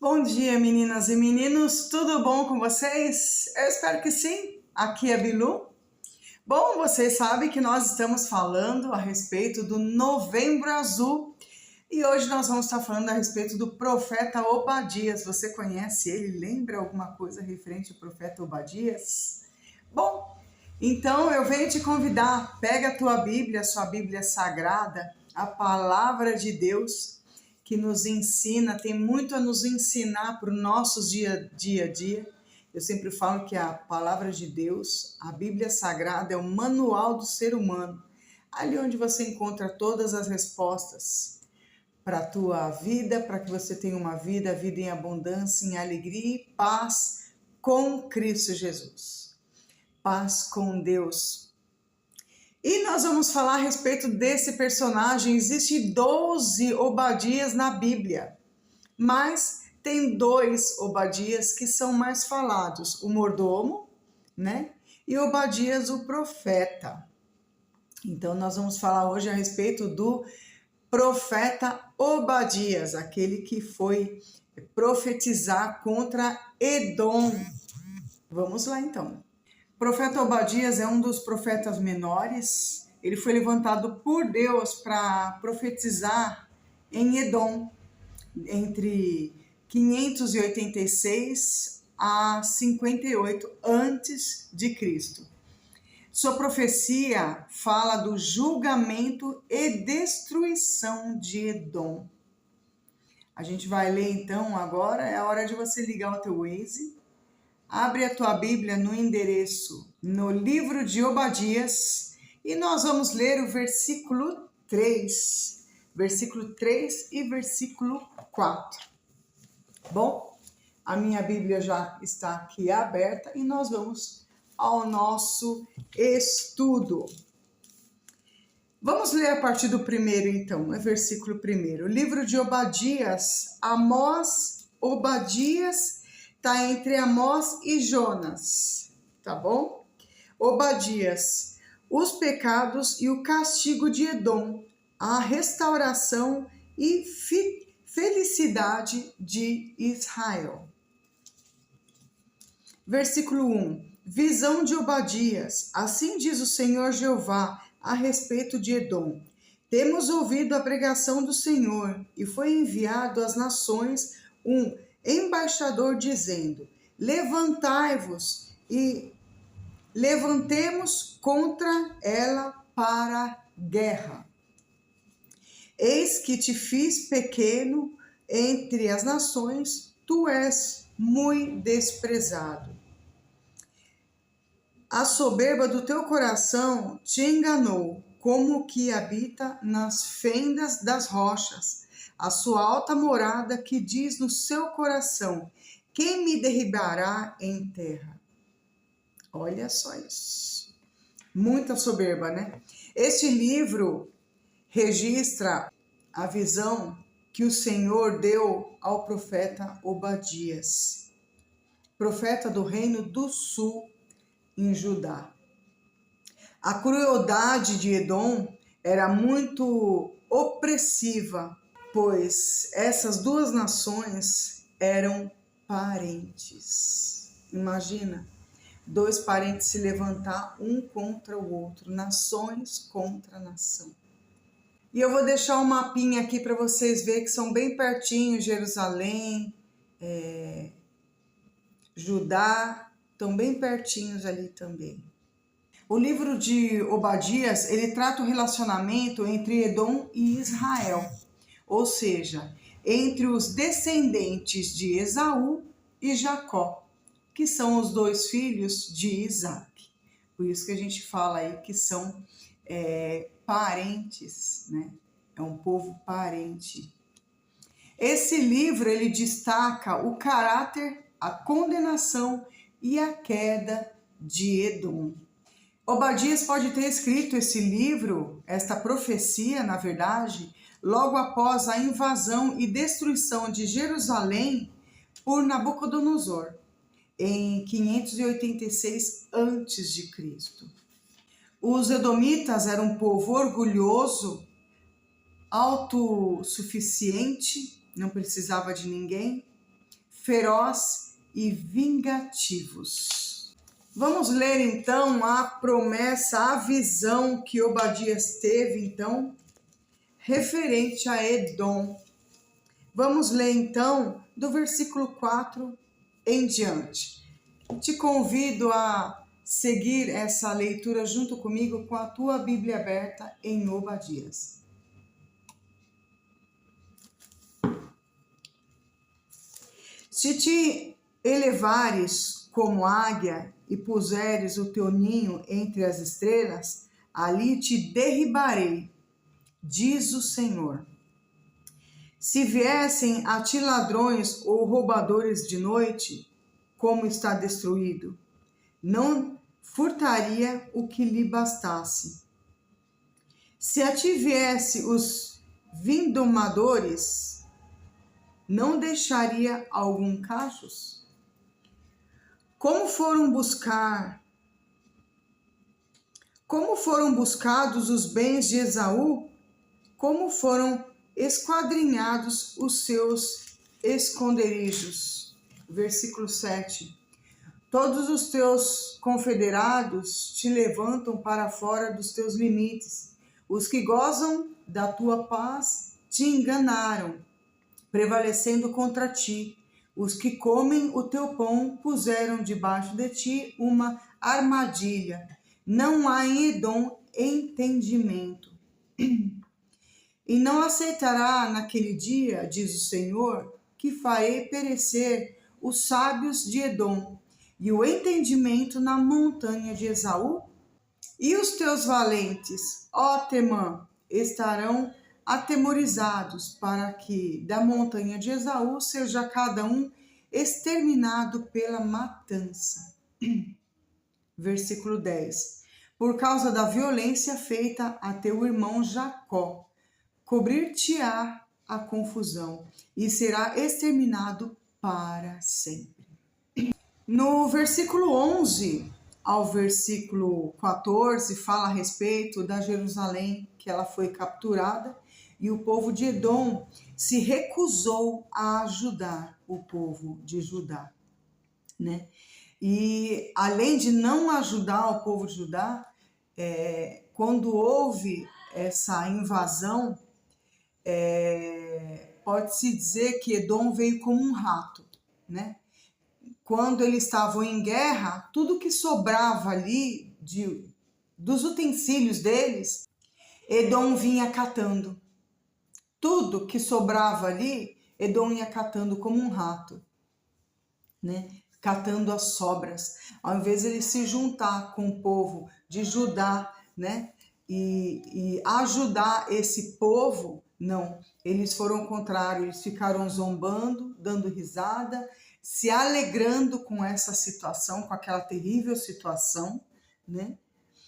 Bom dia, meninas e meninos, tudo bom com vocês? Eu espero que sim. Aqui é Bilu. Bom, vocês sabem que nós estamos falando a respeito do Novembro Azul e hoje nós vamos estar falando a respeito do profeta Obadias. Você conhece ele? Lembra alguma coisa referente ao profeta Obadias? Bom, então eu venho te convidar, pega a tua Bíblia, a sua Bíblia Sagrada, a Palavra de Deus, que nos ensina, tem muito a nos ensinar para o nosso dia a dia. Eu sempre falo que a palavra de Deus, a Bíblia Sagrada, é o manual do ser humano, ali onde você encontra todas as respostas para a tua vida, para que você tenha uma vida em abundância, em alegria e paz com Cristo Jesus. Paz com Deus. E nós vamos falar a respeito desse personagem. Existem 12 Obadias na Bíblia, mas tem 2 Obadias que são mais falados, o mordomo, né? E Obadias, o profeta. Então nós vamos falar hoje a respeito do profeta Obadias, aquele que foi profetizar contra Edom. Vamos lá então. O profeta Obadias é um dos profetas menores. Ele foi levantado por Deus para profetizar em Edom entre 586 a 58 antes de Cristo. Sua profecia fala do julgamento e destruição de Edom. A gente vai ler então agora, é a hora de você ligar o teu Waze. Abre a tua Bíblia no endereço, no livro de Obadias, e nós vamos ler o versículo 3 e versículo 4. Bom, a minha Bíblia já está aqui aberta e nós vamos ao nosso estudo. Vamos ler a partir do primeiro então, é versículo 1. O livro de Obadias, Obadias está entre Amós e Jonas, tá bom? Obadias, os pecados e o castigo de Edom, a restauração e felicidade de Israel. Versículo 1. Visão de Obadias. Assim diz o Senhor Jeová a respeito de Edom. Temos ouvido a pregação do Senhor e foi enviado às nações um embaixador dizendo: levantai-vos e levantemos contra ela para guerra. Eis que te fiz pequeno entre as nações, tu és muito desprezado. A soberba do teu coração te enganou, como que habita nas fendas das rochas. A sua alta morada que diz no seu coração: quem me derribará em terra? Olha só isso. Muita soberba, né? Este livro registra a visão que o Senhor deu ao profeta Obadias, profeta do reino do sul em Judá. A crueldade de Edom era muito opressiva, pois essas duas nações eram parentes. Imagina, 2 parentes se levantar um contra o outro, nações contra nação. E eu vou deixar um mapinha aqui para vocês verem que são bem pertinho, Jerusalém, Judá, estão bem pertinhos ali também. O livro de Obadias, ele trata o relacionamento entre Edom e Israel, ou seja, entre os descendentes de Esaú e Jacó, que são os 2 filhos de Isaac. Por isso que a gente fala aí que são parentes, né? É um povo parente. Esse livro, ele destaca o caráter, a condenação e a queda de Edom. Obadias pode ter escrito esse livro, esta profecia, na verdade, logo após a invasão e destruição de Jerusalém por Nabucodonosor, em 586 a.C. Os edomitas eram um povo orgulhoso, autossuficiente, não precisava de ninguém, feroz e vingativos. Vamos ler então a promessa, a visão que Obadias teve então, referente a Edom. Vamos ler então do versículo 4 em diante. Te convido a seguir essa leitura junto comigo com a tua Bíblia aberta em Obadias. Se te elevares como águia e puseres o teu ninho entre as estrelas, ali te derribarei, diz o Senhor. Se viessem a ti ladrões ou roubadores de noite, como está destruído, não furtaria o que lhe bastasse. Se a ti viesse os vindomadores, não deixaria algum cachos? Como foram buscados os bens de Esaú? Como foram esquadrinhados os seus esconderijos? Versículo 7. Todos os teus confederados te levantam para fora dos teus limites. Os que gozam da tua paz te enganaram, prevalecendo contra ti. Os que comem o teu pão puseram debaixo de ti uma armadilha. Não há em Edom entendimento. E não aceitará naquele dia, diz o Senhor, que farei perecer os sábios de Edom e o entendimento na montanha de Esaú. E os teus valentes, ó Temã, estarão atemorizados, para que da montanha de Esaú seja cada um exterminado pela matança. Versículo 10. Por causa da violência feita a teu irmão Jacó, cobrir-te-á a confusão e será exterminado para sempre. No versículo 11 ao versículo 14 fala a respeito da Jerusalém, que ela foi capturada, e o povo de Edom se recusou a ajudar o povo de Judá, né? E além de não ajudar o povo de Judá, quando houve essa invasão, pode-se dizer que Edom veio como um rato, né? Quando eles estavam em guerra, tudo que sobrava ali dos utensílios deles, Edom vinha catando. Tudo que sobrava ali, Edom ia catando como um rato, né? Catando as sobras. Ao invés de ele se juntar com o povo de Judá, né? E ajudar esse povo, não. Eles foram ao contrário, eles ficaram zombando, dando risada, se alegrando com essa situação, com aquela terrível situação, né?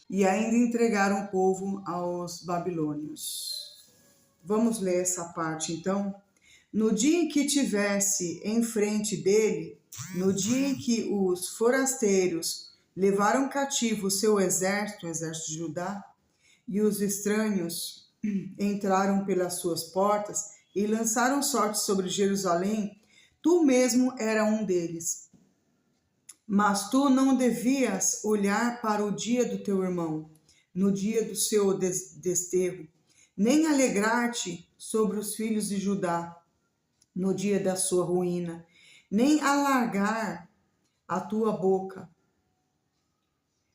E ainda entregaram o povo aos babilônios. Vamos ler essa parte, então. No dia em que tivesse em frente dele, no dia em que os forasteiros levaram cativo o seu exército, o exército de Judá, e os estranhos entraram pelas suas portas e lançaram sorte sobre Jerusalém, tu mesmo era um deles. Mas tu não devias olhar para o dia do teu irmão, no dia do seu desterro, nem alegrar-te sobre os filhos de Judá, no dia da sua ruína, nem alargar a tua boca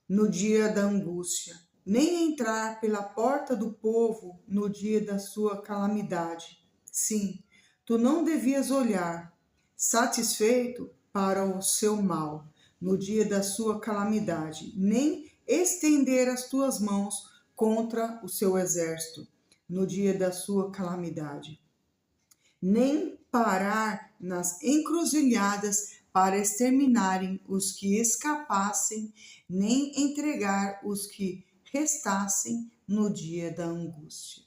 no dia da angústia, nem entrar pela porta do povo no dia da sua calamidade. Sim, tu não devias olhar, satisfeito para o seu mal, no dia da sua calamidade, nem estender as tuas mãos contra o seu exército, no dia da sua calamidade, nem parar nas encruzilhadas para exterminarem os que escapassem, nem entregar os que restassem no dia da angústia.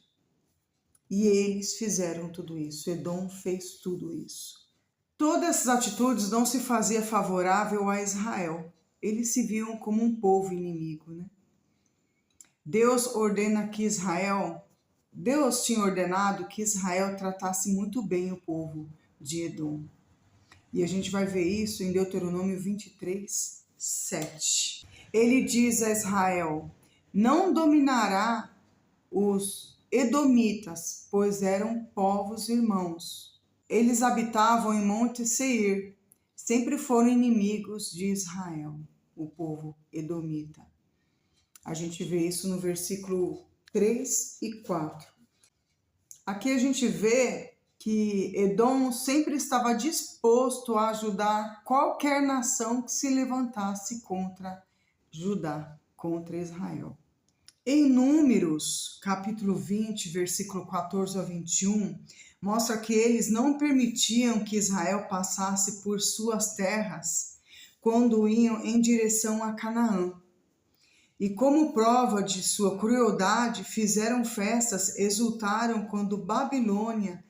E eles fizeram tudo isso, Edom fez tudo isso. Todas essas atitudes não se fazia favorável a Israel. Eles se viam como um povo inimigo, né? Deus tinha ordenado que Israel tratasse muito bem o povo de Edom. E a gente vai ver isso em Deuteronômio 23, 7. Ele diz a Israel: não dominará os edomitas, pois eram povos irmãos. Eles habitavam em Monte Seir, sempre foram inimigos de Israel, o povo edomita. A gente vê isso no versículo 3 e 4. Aqui a gente vê que Edom sempre estava disposto a ajudar qualquer nação que se levantasse contra Judá, contra Israel. Em Números, capítulo 20, versículo 14 a 21, mostra que eles não permitiam que Israel passasse por suas terras quando iam em direção a Canaã. E como prova de sua crueldade, fizeram festas, exultaram quando Babilônia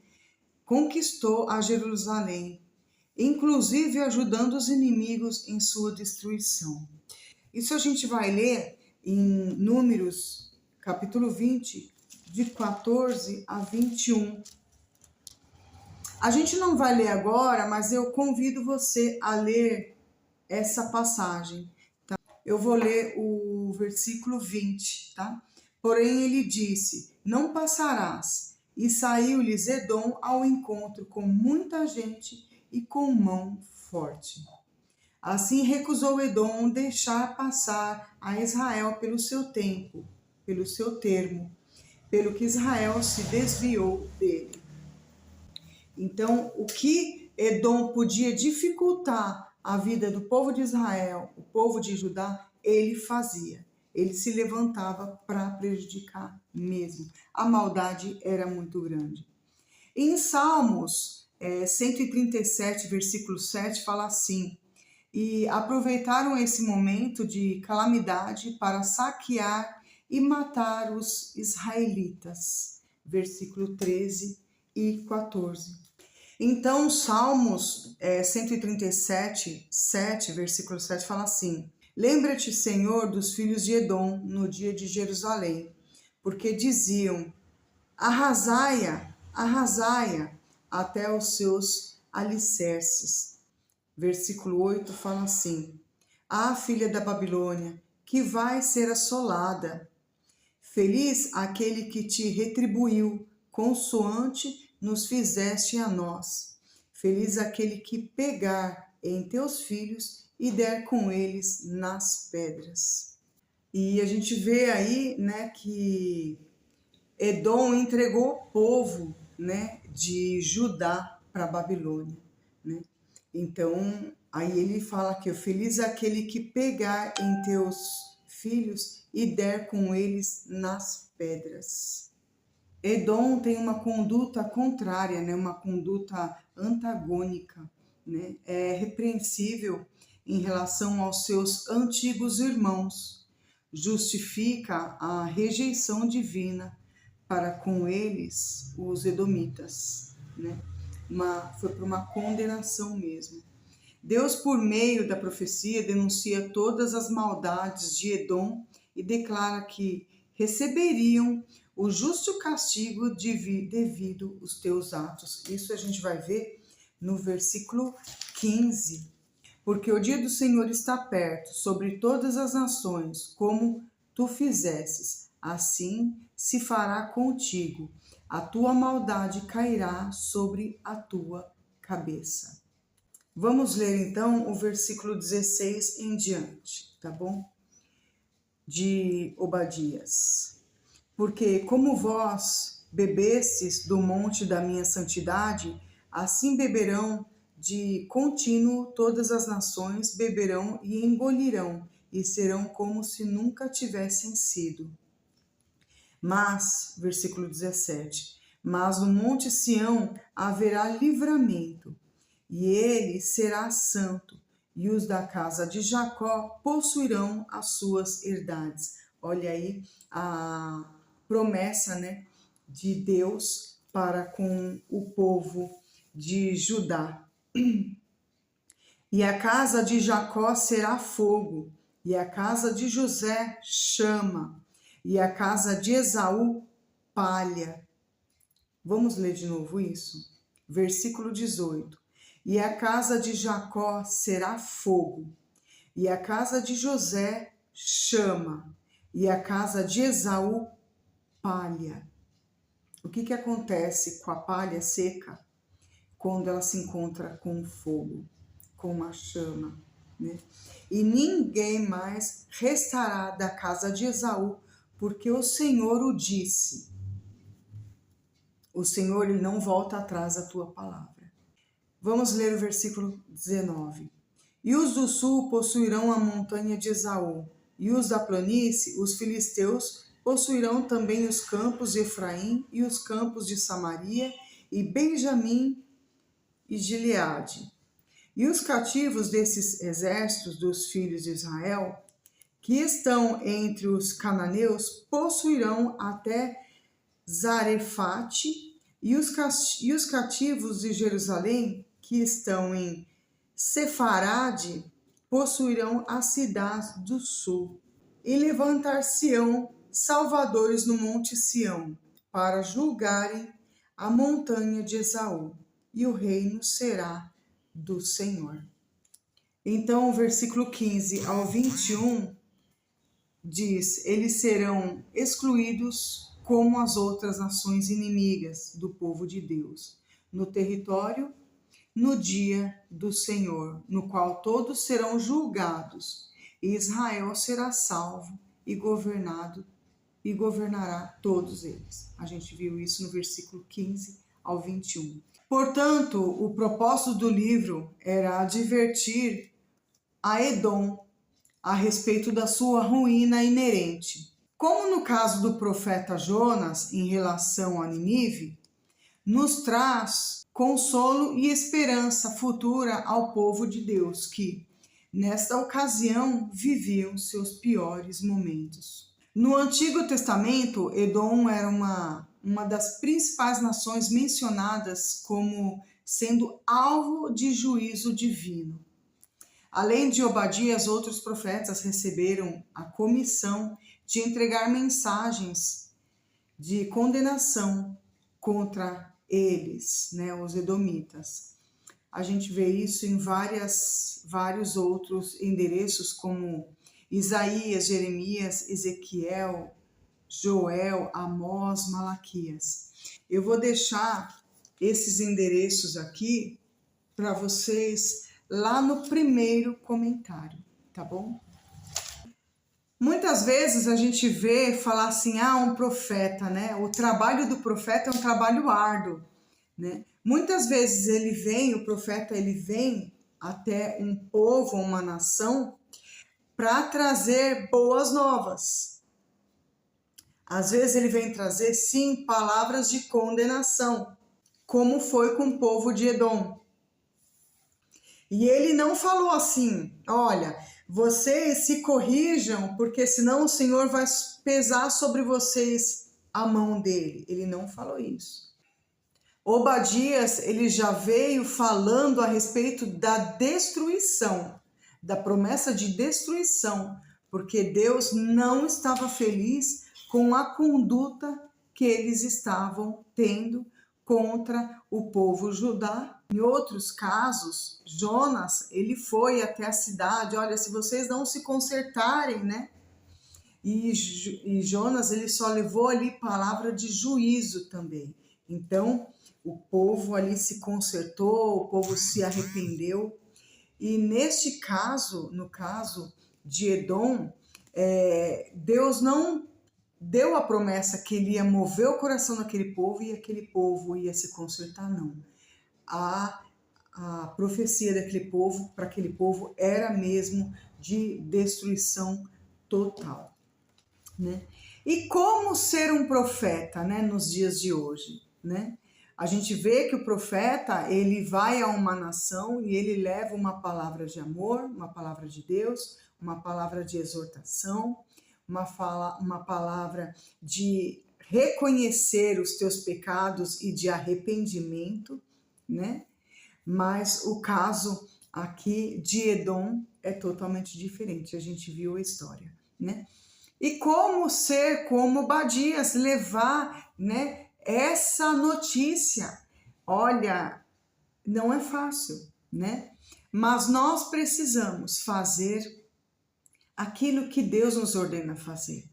conquistou a Jerusalém, inclusive ajudando os inimigos em sua destruição. Isso a gente vai ler em Números, capítulo 20, de 14 a 21. A gente não vai ler agora, mas eu convido você a ler essa passagem. Tá? Eu vou ler o versículo 20, tá? Porém ele disse: não passarás. E saiu-lhes Edom ao encontro com muita gente e com mão forte. Assim recusou Edom deixar passar a Israel pelo seu tempo, pelo seu termo, pelo que Israel se desviou dele. Então, o que Edom podia dificultar a vida do povo de Israel, o povo de Judá, ele fazia. Ele se levantava para prejudicar mesmo. A maldade era muito grande. Em Salmos 137, versículo 7, fala assim: e aproveitaram esse momento de calamidade para saquear e matar os israelitas. Versículo 13 e 14. Então, Salmos 137, 7, versículo 7, fala assim: lembra-te, Senhor, dos filhos de Edom no dia de Jerusalém, porque diziam: arrasai-a, arrasai-a até os seus alicerces. Versículo 8 fala assim: ah, filha da Babilônia, que vai ser assolada. Feliz aquele que te retribuiu, consoante nos fizeste a nós. Feliz aquele que pegar em teus filhos e der com eles nas pedras. E a gente vê aí, né, que Edom entregou o povo, né, de Judá para a Babilônia, né? Então, aí ele fala que feliz aquele que pegar em teus filhos e der com eles nas pedras. Edom tem uma conduta contrária, né? Uma conduta antagônica, né? É repreensível em relação aos seus antigos irmãos. Justifica a rejeição divina para com eles, os edomitas, né? Foi para uma condenação mesmo. Deus, por meio da profecia, denuncia todas as maldades de Edom e declara que receberiam o justo castigo devido aos teus atos. Isso a gente vai ver no versículo 15. Porque o dia do Senhor está perto sobre todas as nações, como tu fizestes, assim se fará contigo. A tua maldade cairá sobre a tua cabeça. Vamos ler então o versículo 16 em diante, tá bom? De Obadias. Porque como vós bebestes do monte da minha santidade, assim beberão de contínuo todas as nações, beberão e engolirão, e serão como se nunca tivessem sido. Mas, versículo 17, mas no monte Sião haverá livramento, e ele será santo, e os da casa de Jacó possuirão as suas herdades. Olha aí a promessa, né, de Deus para com o povo de Judá. E a casa de Jacó será fogo, e a casa de José chama, e a casa de Esaú palha. Vamos ler de novo isso? Versículo 18. e a casa de Jacó será fogo, e a casa de José chama, e a casa de Esaú palha. O que acontece com a palha seca quando ela se encontra com o fogo, com a chama, né? E ninguém mais restará da casa de Esaú, porque o Senhor o disse. O Senhor, ele não volta atrás da tua palavra. Vamos ler o versículo 19. E os do sul possuirão a montanha de Esaú, e os da planície, os filisteus, possuirão também os campos de Efraim e os campos de Samaria, e Benjamim e Gileade. E os cativos desses exércitos dos filhos de Israel, que estão entre os cananeus, possuirão até Zarefate, e os cativos de Jerusalém, que estão em Sefarade, possuirão as cidades do sul. E levantar-se-ão salvadores no monte Sião, para julgarem a montanha de Esaú, e o reino será do Senhor. Então, o versículo 15 ao 21 diz: eles serão excluídos como as outras nações inimigas do povo de Deus, no território, no dia do Senhor, no qual todos serão julgados, e Israel será salvo e governará todos eles. A gente viu isso no versículo 15 ao 21. Portanto, o propósito do livro era advertir a Edom a respeito da sua ruína inerente. Como no caso do profeta Jonas em relação a Nínive, nos traz consolo e esperança futura ao povo de Deus que, nesta ocasião, viviam seus piores momentos. No Antigo Testamento, Edom era uma das principais nações mencionadas como sendo alvo de juízo divino. Além de Obadias, outros profetas receberam a comissão de entregar mensagens de condenação contra eles, né, os edomitas. A gente vê isso em vários outros endereços, como Isaías, Jeremias, Ezequiel, Joel, Amós, Malaquias. Eu vou deixar esses endereços aqui para vocês lá no primeiro comentário, tá bom? Muitas vezes a gente vê falar assim, um profeta, né? O trabalho do profeta é um trabalho árduo, né? Muitas vezes o profeta vem até um povo, uma nação, para trazer boas novas. Às vezes ele vem trazer, sim, palavras de condenação, como foi com o povo de Edom. E ele não falou assim, olha, vocês se corrijam, porque senão o Senhor vai pesar sobre vocês a mão dele. Ele não falou isso. Obadias, ele já veio falando a respeito da destruição, da promessa de destruição, porque Deus não estava feliz com a conduta que eles estavam tendo contra o povo Judá. Em outros casos, Jonas, ele foi até a cidade, olha, se vocês não se consertarem, né? E Jonas, ele só levou ali palavra de juízo também. Então, o povo ali se consertou, o povo se arrependeu. E neste caso, no caso de Edom, Deus não deu a promessa que ele ia mover o coração daquele povo e aquele povo ia se consertar, não. A profecia daquele povo, para aquele povo, era mesmo de destruição total, né? E como ser um profeta, né, nos dias de hoje, né? A gente vê que o profeta, ele vai a uma nação e ele leva uma palavra de amor, uma palavra de Deus, uma palavra de exortação, uma palavra de reconhecer os teus pecados e de arrependimento, né? Mas o caso aqui de Edom é totalmente diferente, a gente viu a história, né? E como ser como Obadias, levar, né, essa notícia? Olha, não é fácil, né? Mas nós precisamos fazer aquilo que Deus nos ordena fazer.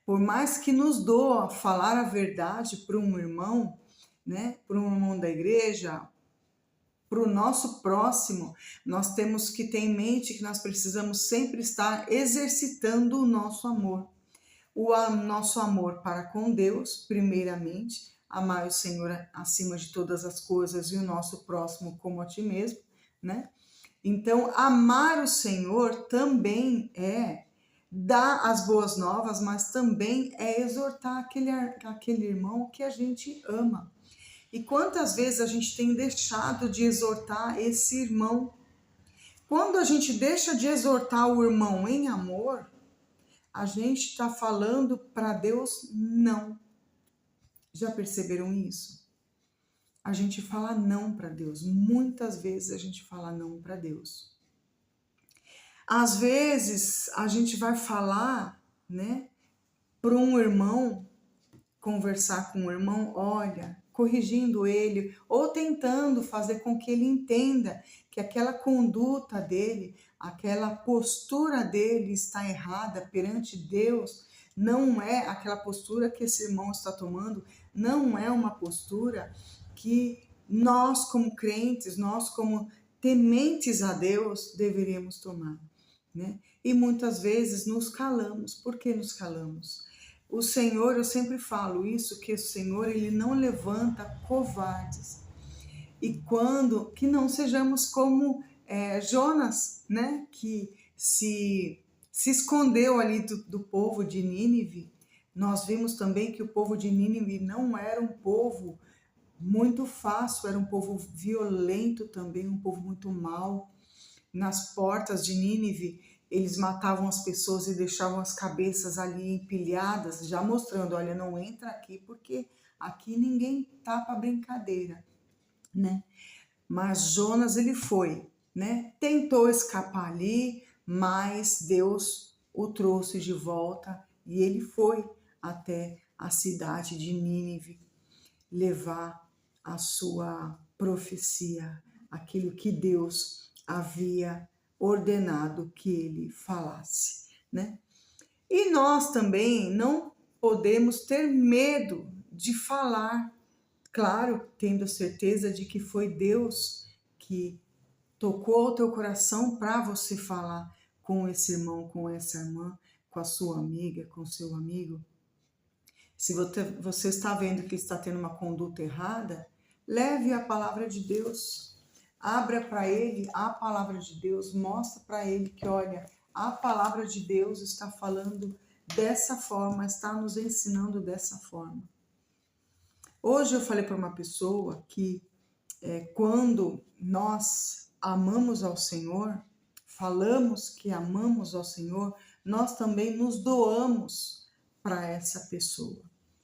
Por mais que nos doa falar a verdade para um irmão, né? Para um irmão da igreja, para o nosso próximo, nós temos que ter em mente que nós precisamos sempre estar exercitando o nosso amor. Nosso amor para com Deus, primeiramente, amar o Senhor acima de todas as coisas e o nosso próximo como a ti mesmo, né? Então, amar o Senhor também é dar as boas novas, mas também é exortar aquele irmão que a gente ama. E quantas vezes a gente tem deixado de exortar esse irmão? Quando a gente deixa de exortar o irmão em amor, a gente está falando para Deus não. Já perceberam isso? A gente fala não para Deus. Muitas vezes a gente fala não para Deus. Às vezes a gente vai falar, né, para um irmão, conversar com um irmão, olha, corrigindo ele ou tentando fazer com que ele entenda que aquela conduta dele, aquela postura dele está errada perante Deus, não é aquela postura que esse irmão está tomando, não é uma postura que nós como crentes, nós como tementes a Deus deveríamos tomar, né? E muitas vezes nos calamos. Por que nos calamos? O Senhor, eu sempre falo isso, que o Senhor, ele não levanta covardes. E que não sejamos como Jonas, né? Que se escondeu ali do povo de Nínive. Nós vimos também que o povo de Nínive não era um povo muito fácil, era um povo violento também, um povo muito mau. Nas portas de Nínive, eles matavam as pessoas e deixavam as cabeças ali empilhadas, já mostrando, olha, não entra aqui porque aqui ninguém tá para brincadeira, né? Mas Jonas, ele foi, né? Tentou escapar ali, mas Deus o trouxe de volta e ele foi até a cidade de Nínive levar a sua profecia, aquilo que Deus havia ordenado que ele falasse, né? E nós também não podemos ter medo de falar, claro, tendo certeza de que foi Deus que tocou o teu coração para você falar com esse irmão, com essa irmã, com a sua amiga, com o seu amigo. Se você está vendo que está tendo uma conduta errada, leve a palavra de Deus. Abra para ele a palavra de Deus, mostra para ele que, olha, a palavra de Deus está falando dessa forma, está nos ensinando dessa forma. Hoje eu falei para uma pessoa que quando nós amamos ao Senhor, falamos que amamos ao Senhor, nós também nos doamos para essa pessoa,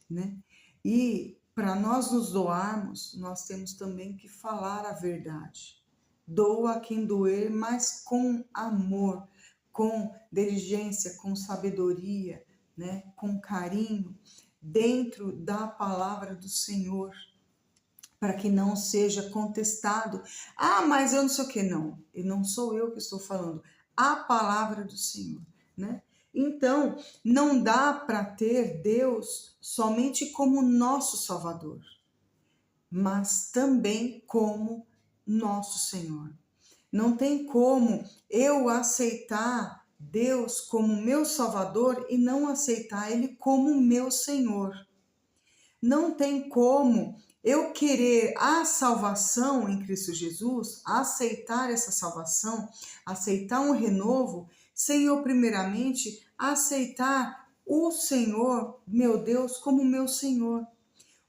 né? E para nós nos doarmos, nós temos também que falar a verdade. Doa a quem doer, mas com amor, com diligência, com sabedoria, né? Com carinho, dentro da palavra do Senhor, para que não seja contestado. Ah, mas eu não sei o que. Não, e não sou eu que estou falando, a palavra do Senhor, né? Então, não dá para ter Deus somente como nosso Salvador, mas também como nosso Senhor. Não tem como eu aceitar Deus como meu Salvador e não aceitar Ele como meu Senhor. Não tem como eu querer a salvação em Cristo Jesus, aceitar essa salvação, aceitar um renovo, sem eu primeiramente aceitar o Senhor, meu Deus, como meu Senhor.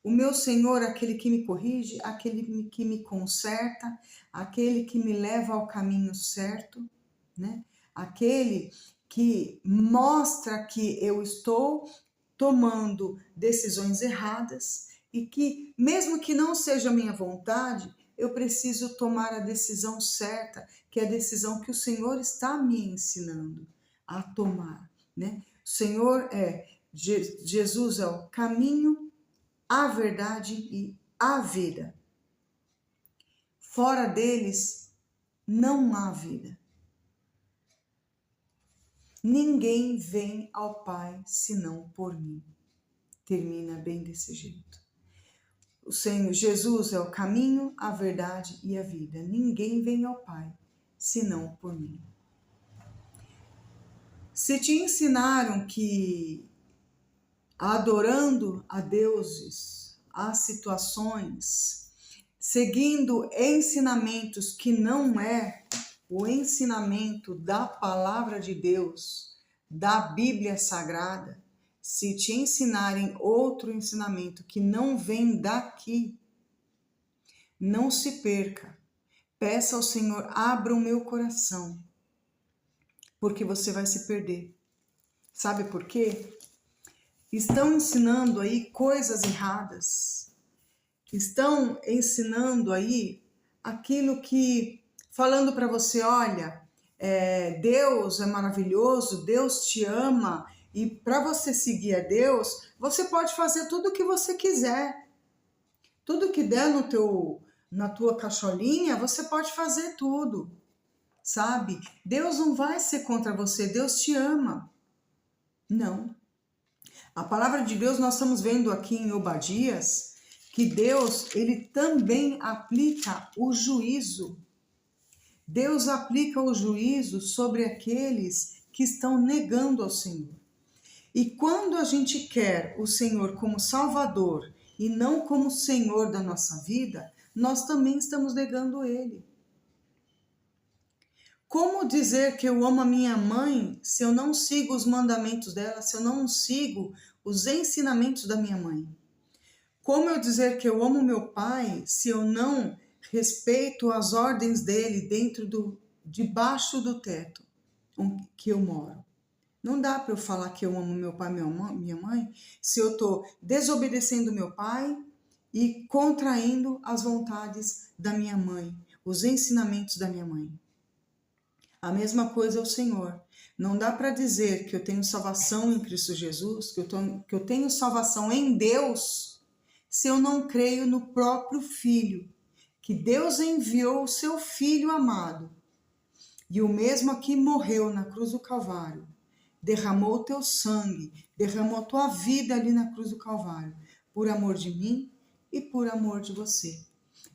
O meu Senhor, aquele que me corrige, aquele que me conserta, aquele que me leva ao caminho certo, né? Aquele que mostra que eu estou tomando decisões erradas e que, mesmo que não seja a minha vontade, eu preciso tomar a decisão certa, que é a decisão que o Senhor está me ensinando a tomar, né? O Senhor Jesus é o caminho, a verdade e a vida. Fora deles não há vida. Ninguém vem ao Pai senão por mim. Termina bem desse jeito. O Senhor Jesus é o caminho, a verdade e a vida. Ninguém vem ao Pai senão por mim. Se te ensinaram que adorando a deuses, a situações, seguindo ensinamentos que não é o ensinamento da palavra de Deus, da Bíblia Sagrada, se te ensinarem outro ensinamento que não vem daqui, não se perca. Peça ao Senhor, abra o meu coração, porque você vai se perder. Sabe por quê? Estão ensinando aí coisas erradas. Estão ensinando aí aquilo que, falando para você, olha, Deus é maravilhoso, Deus te ama, e para você seguir a Deus, você pode fazer tudo o que você quiser. Tudo que der na tua cacholinha, você pode fazer tudo, sabe? Deus não vai ser contra você, Deus te ama. Não. A palavra de Deus, nós estamos vendo aqui em Obadias, que Deus, ele também aplica o juízo. Deus aplica o juízo sobre aqueles que estão negando ao Senhor. E quando a gente quer o Senhor como Salvador e não como Senhor da nossa vida, nós também estamos negando Ele. Como dizer que eu amo a minha mãe se eu não sigo os mandamentos dela, se eu não sigo os ensinamentos da minha mãe? Como eu dizer que eu amo meu pai se eu não respeito as ordens dele debaixo do teto que eu moro? Não dá para eu falar que eu amo meu pai e minha mãe se eu estou desobedecendo meu pai e contraindo as vontades da minha mãe, os ensinamentos da minha mãe. A mesma coisa é o Senhor. Não dá para dizer que eu tenho salvação em Cristo Jesus, que eu tenho salvação em Deus, se eu não creio no próprio Filho, que Deus enviou o seu Filho amado. E o mesmo aqui morreu na cruz do Calvário, derramou o teu sangue, derramou a tua vida ali na cruz do Calvário, por amor de mim e por amor de você.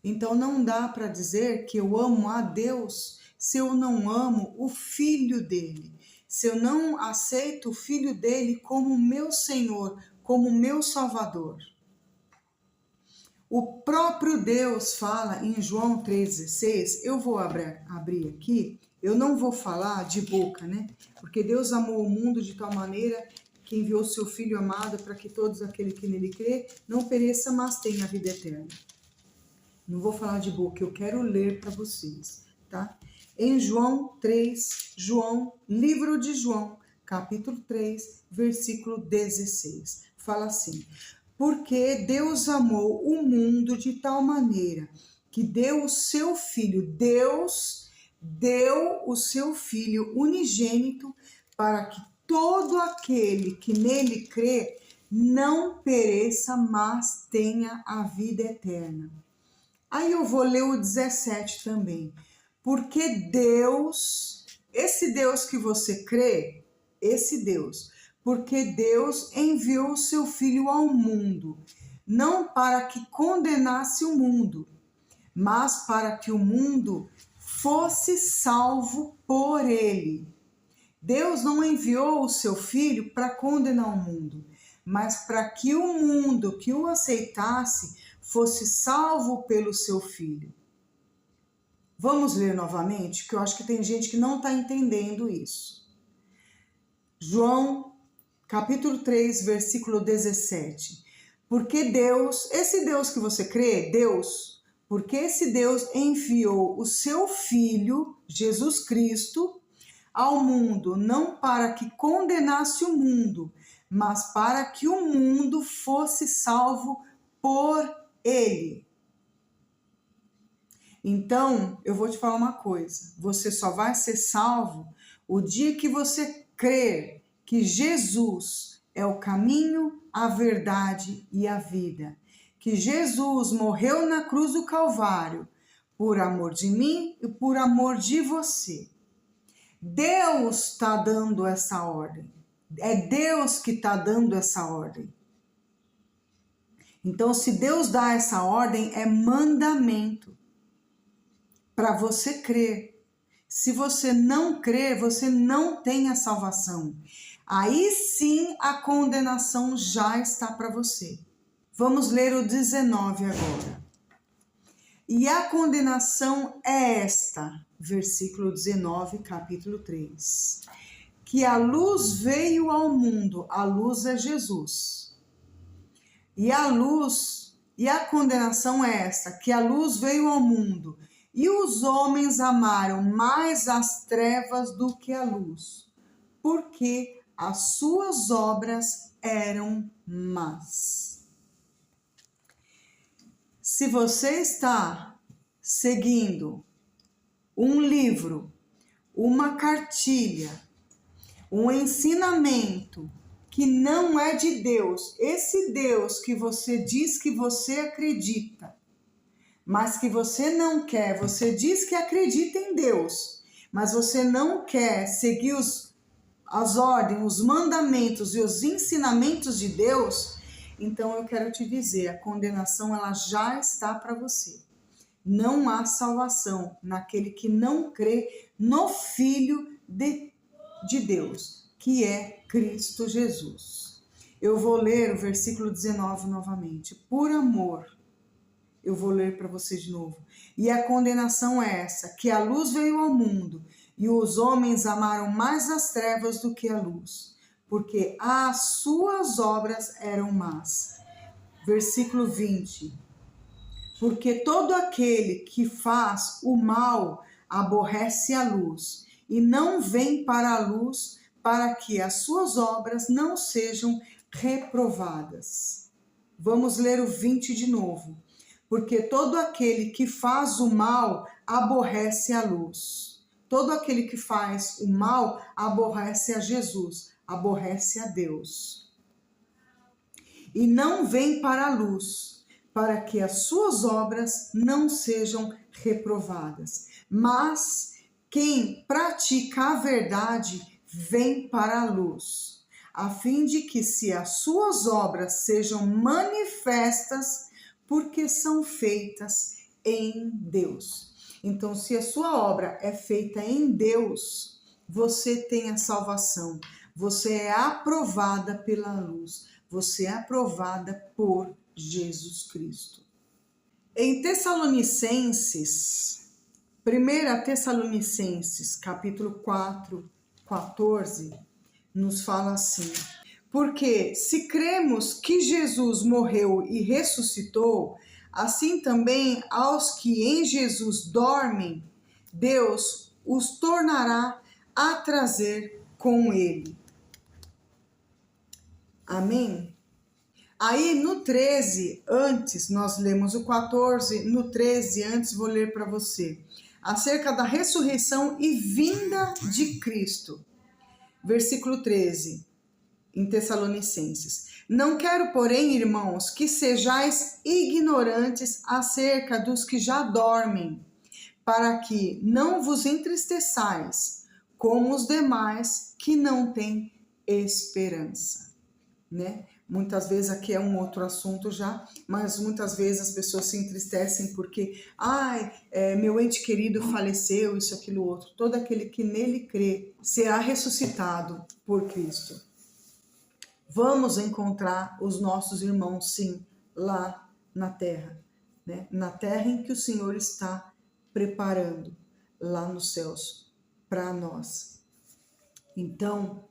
Então não dá para dizer que eu amo a Deus se eu não amo o Filho dele, se eu não aceito o Filho dele como meu Senhor, como meu Salvador. O próprio Deus fala em João 3,16, eu vou abrir aqui, eu não vou falar de boca, né? Porque Deus amou o mundo de tal maneira que enviou seu Filho amado para que todos aqueles que nele crê não pereça, mas tenha a vida eterna. Não vou falar de boca, eu quero ler para vocês, tá? Em João 3, livro de João, capítulo 3, versículo 16, fala assim: porque Deus amou o mundo de tal maneira que deu o seu Filho, Deus deu o seu Filho unigênito para que todo aquele que nele crê não pereça, mas tenha a vida eterna. Aí eu vou ler o 17 também. Porque Deus, esse Deus que você crê, esse Deus, porque Deus enviou o seu Filho ao mundo, não para que condenasse o mundo, mas para que o mundo fosse salvo por ele. Deus não enviou o seu Filho para condenar o mundo, mas para que o mundo que o aceitasse fosse salvo pelo seu Filho. Vamos ler novamente, que eu acho que tem gente que não está entendendo isso. João, capítulo 3, versículo 17. Porque Deus, esse Deus que você crê, Deus, porque esse Deus enviou o seu Filho, Jesus Cristo, ao mundo, não para que condenasse o mundo, mas para que o mundo fosse salvo por ele. Então, eu vou te falar uma coisa, você só vai ser salvo o dia que você crer que Jesus é o caminho, a verdade e a vida. Que Jesus morreu na cruz do Calvário por amor de mim e por amor de você. Deus está dando essa ordem. É Deus que está dando essa ordem. Então, se Deus dá essa ordem, é mandamento para você crer. Se você não crer, você não tem a salvação. Aí sim a condenação já está para você. Vamos ler o 19 agora. E a condenação é esta, versículo 19, capítulo 3. Que a luz veio ao mundo, a luz é Jesus. E a condenação é esta, que a luz veio ao mundo, e os homens amaram mais as trevas do que a luz, porque as suas obras eram más. Se você está seguindo um livro, uma cartilha, um ensinamento que não é de Deus, esse Deus que você diz que você acredita, mas que você não quer, você diz que acredita em Deus, mas você não quer seguir as ordens, os mandamentos e os ensinamentos de Deus, então eu quero te dizer, a condenação ela já está para você. Não há salvação naquele que não crê no Filho de Deus, que é Cristo Jesus. Eu vou ler o versículo 19 novamente. Por amor, eu vou ler para você de novo. E a condenação é essa, que a luz veio ao mundo, e os homens amaram mais as trevas do que a luz, porque as suas obras eram más. Versículo 20. Porque todo aquele que faz o mal aborrece a luz, e não vem para a luz, para que as suas obras não sejam reprovadas. Vamos ler o 20 de novo. Porque todo aquele que faz o mal aborrece a luz. Todo aquele que faz o mal aborrece a Jesus, aborrece a Deus. E não vem para a luz, para que as suas obras não sejam reprovadas. Mas quem pratica a verdade vem para a luz, a fim de que se as suas obras sejam manifestas, porque são feitas em Deus. Então, se a sua obra é feita em Deus, você tem a salvação. Você é aprovada pela luz. Você é aprovada por Jesus Cristo. Em Tessalonicenses, 1 Tessalonicenses, capítulo 4, 14, nos fala assim: porque se cremos que Jesus morreu e ressuscitou, assim também aos que em Jesus dormem, Deus os tornará a trazer com ele. Amém? Aí no 13, antes, nós lemos o 14, no 13, antes vou ler para você, acerca da ressurreição e vinda de Cristo. Versículo 13, em Tessalonicenses. Não quero, porém, irmãos, que sejais ignorantes acerca dos que já dormem, para que não vos entristeçais, como os demais que não têm esperança, né? Muitas vezes aqui é um outro assunto já, mas muitas vezes as pessoas se entristecem porque, meu ente querido faleceu, isso, aquilo, outro. Todo aquele que nele crê será ressuscitado por Cristo. Vamos encontrar os nossos irmãos, sim, lá na terra, né? Na terra em que o Senhor está preparando, lá nos céus, para nós. Então,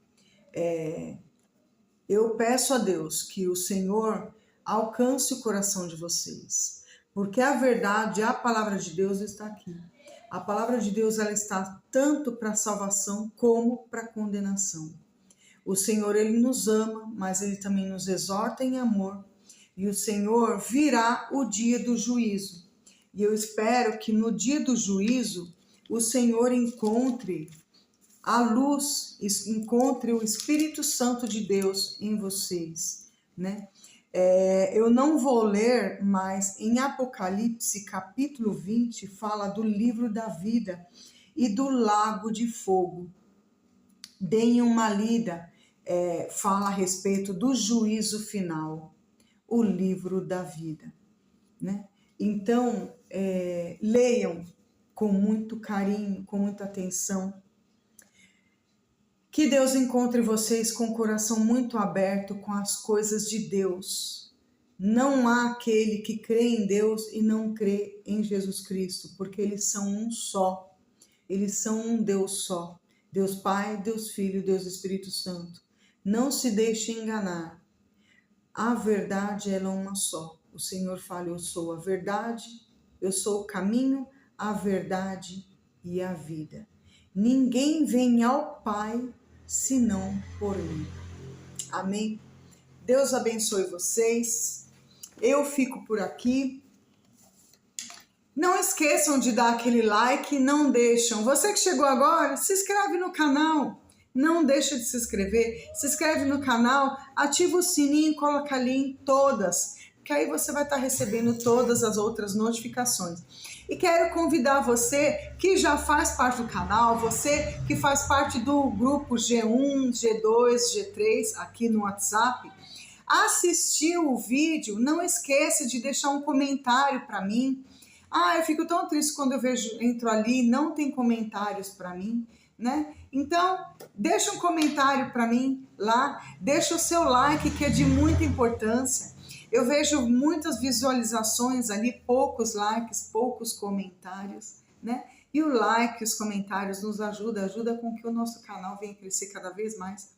eu peço a Deus que o Senhor alcance o coração de vocês, porque a verdade, a palavra de Deus está aqui. A palavra de Deus ela está tanto para salvação como para condenação. O Senhor, Ele nos ama, mas Ele também nos exorta em amor. E o Senhor virá o dia do juízo. E eu espero que no dia do juízo, o Senhor encontre a luz, encontre o Espírito Santo de Deus em vocês, né? Eu não vou ler, mas em Apocalipse, capítulo 20, fala do livro da vida e do lago de fogo. Deem uma lida, fala a respeito do juízo final, o livro da vida, né? Então, leiam com muito carinho, com muita atenção. Que Deus encontre vocês com o coração muito aberto com as coisas de Deus. Não há aquele que crê em Deus e não crê em Jesus Cristo, porque eles são um só. Eles são um Deus só. Deus Pai, Deus Filho, Deus Espírito Santo. Não se deixe enganar. A verdade ela é uma só. O Senhor fala, eu sou a verdade, eu sou o caminho, a verdade e a vida. Ninguém vem ao Pai senão por mim. Amém? Deus abençoe vocês. Eu fico por aqui. Não esqueçam de dar aquele like, não deixam. Você que chegou agora, se inscreve no canal. Não deixa de se inscrever. Se inscreve no canal, ativa o sininho e coloca ali em todas, que aí você vai estar recebendo todas as outras notificações. E quero convidar você que já faz parte do canal, você que faz parte do grupo G1, G2, G3 aqui no WhatsApp, assistiu o vídeo, não esqueça de deixar um comentário para mim. Eu fico tão triste quando entro ali e não tem comentários para mim, né? Então, deixa um comentário para mim lá, deixa o seu like, que é de muita importância. Eu vejo muitas visualizações ali, poucos likes, poucos comentários, né? E o like, os comentários nos ajuda com que o nosso canal venha crescer cada vez mais.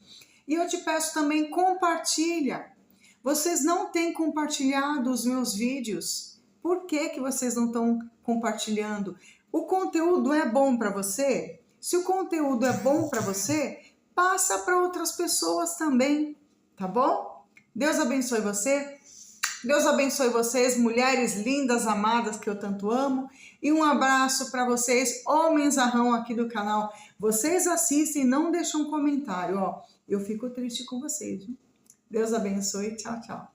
E eu te peço também, compartilha. Vocês não têm compartilhado os meus vídeos. Por que vocês não estão compartilhando? O conteúdo é bom para você? Se o conteúdo é bom para você, passa para outras pessoas também, tá bom? Deus abençoe você. Deus abençoe vocês, mulheres lindas, amadas, que eu tanto amo. E um abraço para vocês, homens arrão aqui do canal. Vocês assistem, não deixam um comentário, ó. Eu fico triste com vocês, viu? Deus abençoe. Tchau, tchau.